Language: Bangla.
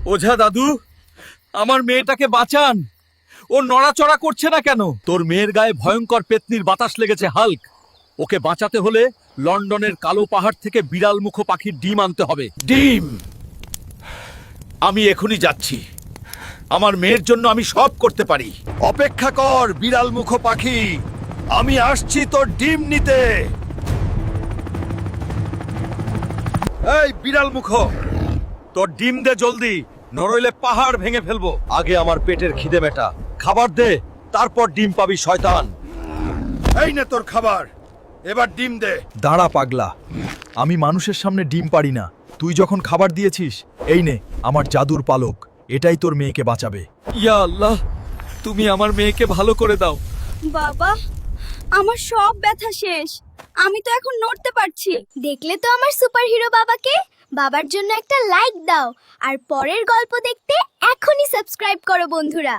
ওঝা দাদু, আমার মেয়েটাকে বাঁচান। ও নড়াচড়া করছে না কেন? তোর মেয়ের গায়ে ভয়ঙ্কর পেতনির বাতাস লেগেছে হাল্ক। ওকে বাঁচাতে হলে লন্ডনের কালো পাহাড় থেকে বিড়াল মুখ পাখির ডিম আনতে হবে। ডিম? আমি এখনই যাচ্ছি। আমার মেয়ের জন্য আমি সব করতে পারি। অপেক্ষা কর বিড়াল মুখ পাখি, আমি আসছি তোর ডিম নিতে। এই বিড়াল মুখ, তোর ডিম দে জলদি, নরইলে পাহাড় ভেঙে ফেলবো। আগে আমার পেটের খিদে মেটা, খাবার দে, তারপর ডিম পাবি শয়তান। এই নে তোর খাবার, এবার ডিম দে। দাঁড়া পাগলা, আমি মানুষের সামনে ডিম পারি না। তুই যখন খাবার দিয়েছিস, এই নে আমার জাদুর পালক, এটাই তোর মেয়েকে বাঁচাবে। ইয়া আল্লাহ, তুমি আমার মেয়েকে ভালো করে দাও। বাবা, আমার সব ব্যথা শেষ। আমি তো এখন নড়তে পারছি। দেখলে তো আমার সুপারহিরো বাবাকে। বাবার জন্য একটা লাইক দাও আর পরের গল্প দেখতে এখনই সাবস্ক্রাইব করো বন্ধুরা।